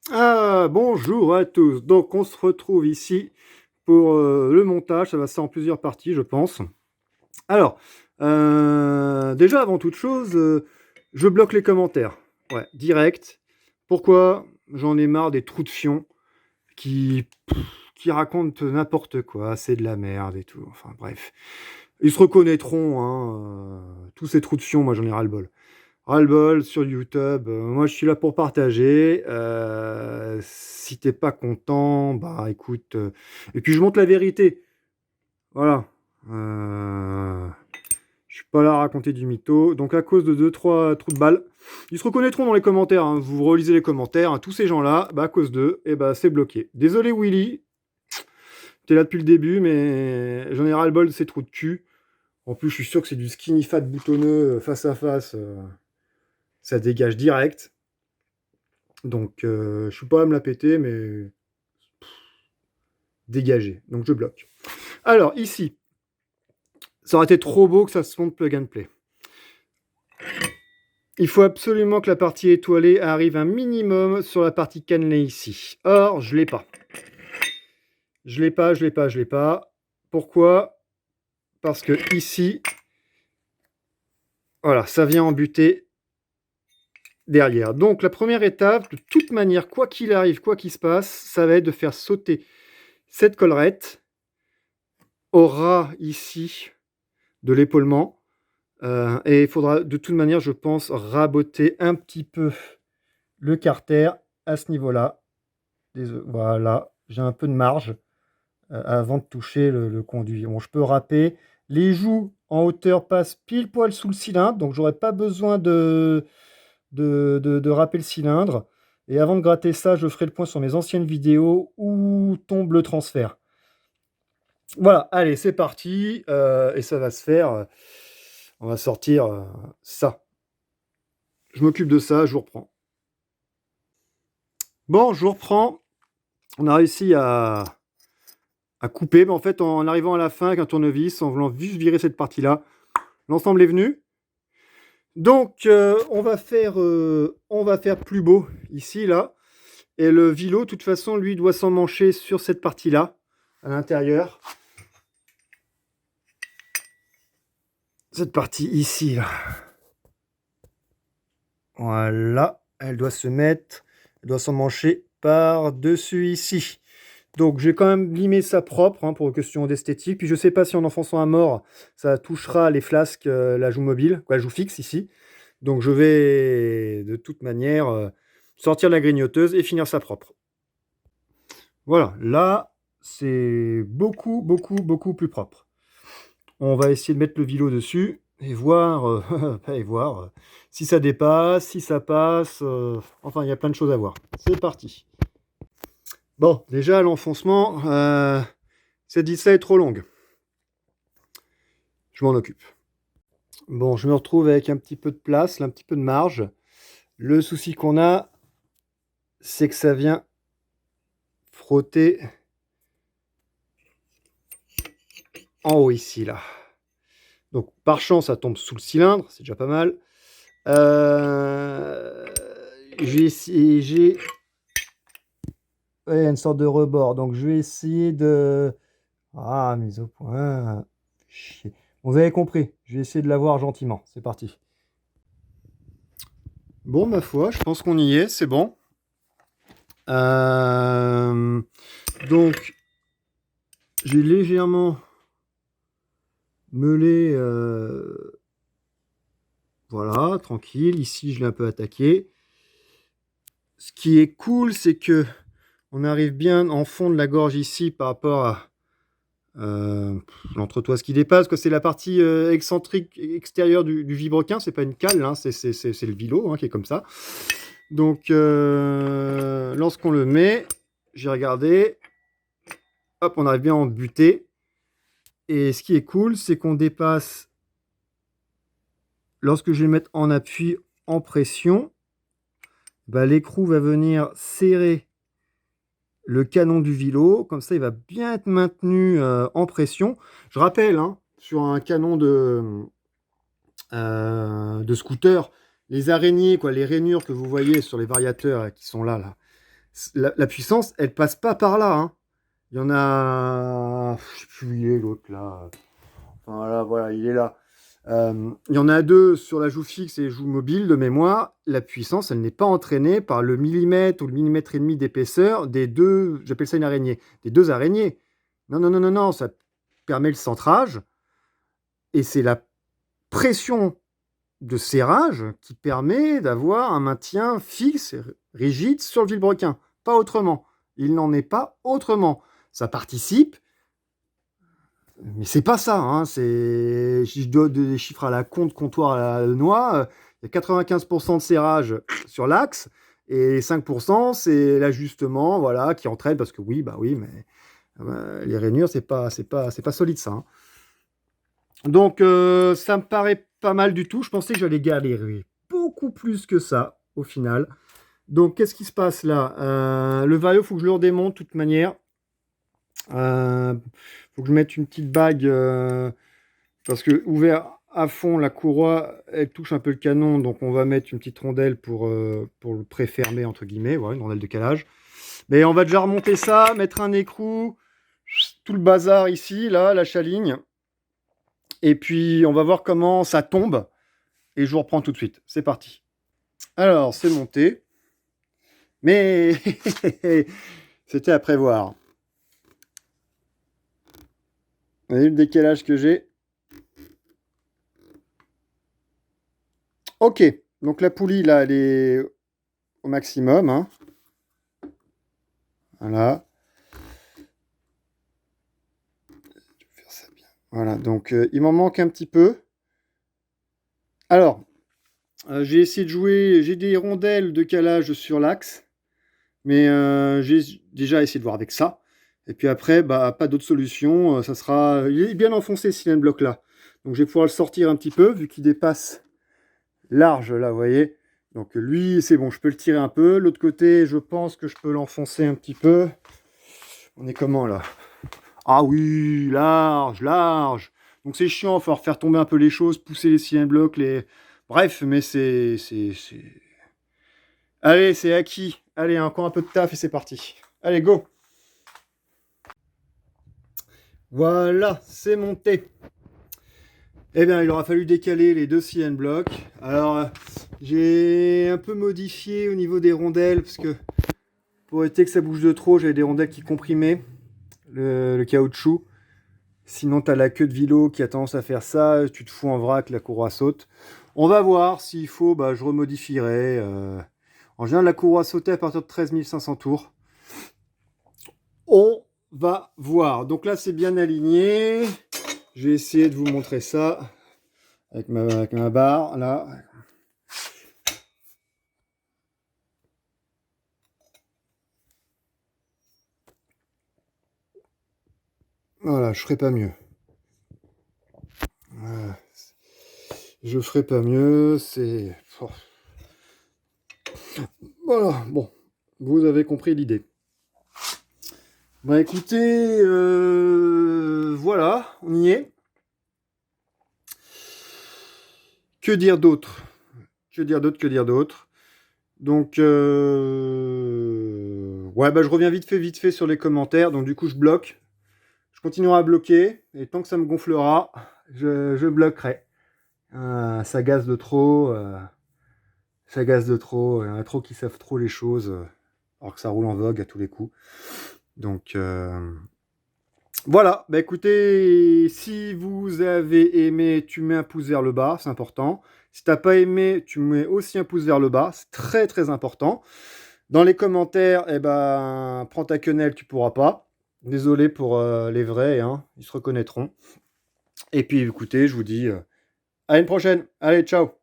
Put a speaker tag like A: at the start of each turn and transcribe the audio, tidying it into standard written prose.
A: Ah, bonjour à tous. Donc, on se retrouve ici pour le montage. Ça va se faire en plusieurs parties, je pense. Alors, déjà, avant toute chose, je bloque les commentaires. Ouais, direct. Pourquoi? J'en ai marre des trous de fion qui, qui racontent n'importe quoi. C'est de la merde et tout. Enfin, bref. Ils se reconnaîtront, hein. Tous ces trous de fion, moi, j'en ai ras-le-bol. Ras-le-bol sur YouTube. Moi, je suis là pour partager. Si t'es pas content, bah écoute. Et puis je montre la vérité. Voilà. Euh, je suis pas là à raconter du mytho. Donc à cause de deux trois trous de balles, ils se reconnaîtront dans les commentaires, hein. Vous relisez les commentaires, hein. Tous ces gens-là, bah à cause d'eux, et bah c'est bloqué. Désolé Willy, t'es là depuis le début, mais j'en ai ras-le-bol de ces trous de cul. En plus, je suis sûr que c'est du skinny fat boutonneux face à face. Ça dégage direct. Donc, je suis pas à me la péter, mais dégagé. Donc, je bloque. Alors, ici, ça aurait été trop beau que ça se monte plug and play. Il faut absolument que la partie étoilée arrive un minimum sur la partie cannelée ici. Or, je l'ai pas. Je l'ai pas, je l'ai pas, je l'ai pas. Pourquoi? Parce que ici, voilà, ça vient embuter derrière. Donc, la première étape, de toute manière, quoi qu'il arrive, quoi qu'il se passe, ça va être de faire sauter cette collerette au ras ici de l'épaulement. Et il faudra de toute manière, je pense, raboter un petit peu le carter à ce niveau-là. Voilà, j'ai un peu de marge avant de toucher le conduit. Bon, je peux râper. Les joues en hauteur passent pile poil sous le cylindre, donc j'aurai pas besoin de râper le cylindre. Et avant de gratter ça, je ferai le point sur mes anciennes vidéos où tombe le transfert. Voilà, allez, c'est parti. Et ça va se faire. On va sortir ça. Je m'occupe de ça, je vous reprends. Bon, je vous reprends. On a réussi à couper, mais en fait, en arrivant à la fin avec un tournevis, en voulant juste virer cette partie-là, l'ensemble est venu. Donc, on va faire plus beau ici, là. Et le vilo, de toute façon, lui, doit s'emmancher sur cette partie-là, à l'intérieur. Cette partie ici, là. Voilà, elle doit se mettre, elle doit s'emmancher par-dessus ici. Donc j'ai quand même limé ça propre, hein, pour question d'esthétique. Puis je sais pas si en enfonçant à mort, ça touchera les flasques, la joue mobile, quoi, la joue fixe ici. Donc je vais de toute manière sortir la grignoteuse et finir ça propre. Voilà, là c'est beaucoup, beaucoup, beaucoup plus propre. On va essayer de mettre le vilo dessus et voir, et voir si ça dépasse, si ça passe. Enfin, il y a plein de choses à voir. C'est parti. Bon, déjà l'enfoncement, cette vis-là est trop longue. Je m'en occupe. Bon, je me retrouve avec un petit peu de place, là, un petit peu de marge. Le souci qu'on a, c'est que ça vient frotter en haut ici, là. Donc, par chance, ça tombe sous le cylindre, c'est déjà pas mal. Euh, j'ai ouais, une sorte de rebord, donc je vais essayer de... Ah, mise au point. Chier. Vous avez compris, je vais essayer de l'avoir gentiment. C'est parti. Bon, ma foi, je pense qu'on y est, c'est bon. Euh, donc, j'ai légèrement meulé, voilà, tranquille. Ici, je l'ai un peu attaqué. Ce qui est cool, c'est que on arrive bien en fond de la gorge ici par rapport à l'entretoise qui dépasse. C'est la partie excentrique extérieure du vilebrequin. C'est pas une cale, hein, c'est le vilo, hein, qui est comme ça. Donc, lorsqu'on le met, j'ai regardé, hop, on arrive bien à en buter. Et ce qui est cool, c'est qu'on dépasse, lorsque je vais le mettre en appui, en pression, bah, l'écrou va venir serrer le canon du vilo. Comme ça, il va bien être maintenu en pression. Je rappelle, hein, sur un canon de scooter, les araignées, quoi, les rainures que vous voyez sur les variateurs qui sont là, La puissance, elle passe pas par là, hein. Il y en a... Je sais plus où il est, l'autre, là. Enfin, là, voilà, il est là. Il y en a deux sur la joue fixe et joue mobile de mémoire. La puissance, elle n'est pas entraînée par le millimètre ou le millimètre et demi d'épaisseur des deux, j'appelle ça une araignée, des deux araignées. Non, non, non, non, non, ça permet le centrage et c'est la pression de serrage qui permet d'avoir un maintien fixe, rigide sur le vilebrequin. Pas autrement. Il n'en est pas autrement. Ça participe, mais c'est pas ça, hein. Si je donne des chiffres à la compte, comptoir à la noix, il y a 95% de serrage sur l'axe et 5% c'est l'ajustement, voilà, qui entraîne parce que oui, bah oui, mais les rainures c'est pas solide ça, hein. Donc ça me paraît pas mal du tout. Je pensais que j'allais galérer beaucoup plus que ça au final. Donc qu'est-ce qui se passe là? Le vario, faut que je le redémonte de toute manière. Faut que je mette une petite bague parce que ouvert à fond, la courroie, elle touche un peu le canon, donc on va mettre une petite rondelle pour le préfermer, entre guillemets, voilà, une rondelle de calage. Mais on va déjà remonter ça, mettre un écrou, tout le bazar ici, là, la chaligne. Et puis on va voir comment ça tombe. Et je vous reprends tout de suite. C'est parti. Alors, c'est monté. Mais c'était à prévoir. Vous voyez le décalage que j'ai? Ok, donc la poulie là, elle est au maximum, hein. Voilà. Je vais faire ça bien. Voilà, donc il m'en manque un petit peu. Alors, j'ai essayé de jouer, j'ai des rondelles de calage sur l'axe, mais j'ai déjà essayé de voir avec ça. Et puis après, bah, pas d'autre solution, ça sera... Il est bien enfoncé ce cylindre bloc là. Donc je vais pouvoir le sortir un petit peu, vu qu'il dépasse large là, vous voyez. Donc lui, c'est bon, je peux le tirer un peu. L'autre côté, je pense que je peux l'enfoncer un petit peu. On est comment là? Ah oui, large, large. Donc c'est chiant, il faut faire tomber un peu les choses, pousser les cylindres blocs, les... Bref, mais c'est... Allez, c'est acquis. Allez, encore un peu de taf et c'est parti. Allez, go. Voilà, c'est monté. Eh bien, il aura fallu décaler les deux cylindres blocs. Alors, j'ai un peu modifié au niveau des rondelles, parce que pour éviter que ça bouge de trop, j'avais des rondelles qui comprimaient le caoutchouc. Sinon, tu as la queue de vélo qui a tendance à faire ça, tu te fous en vrac, la courroie saute. On va voir, s'il faut, bah, je remodifierai. En général, la courroie sautait à partir de 13 500 tours. On va voir. Donc là, c'est bien aligné. Je vais essayer de vous montrer ça avec ma barre, là. Voilà, je ferai pas mieux. Voilà. Je ferai pas mieux, c'est... Voilà, bon, vous avez compris l'idée. Bah écoutez, voilà, on y est. Que dire d'autre? Que dire d'autre? Que dire d'autre? Donc, ouais, bah je reviens vite fait sur les commentaires. Donc du coup, je bloque. Je continuerai à bloquer. Et tant que ça me gonflera, je bloquerai. Ça gaze de trop. Ça gaze de trop. Il y en a trop qui savent trop les choses. Alors que ça roule en vogue à tous les coups. Donc, voilà. Bah écoutez, si vous avez aimé, tu mets un pouce vers le bas. C'est important. Si t'as pas aimé, tu mets aussi un pouce vers le bas. C'est très très important. Dans les commentaires, eh ben, prends ta quenelle, tu pourras pas. Désolé pour les vrais, hein, ils se reconnaîtront. Et puis écoutez, je vous dis à une prochaine. Allez, ciao.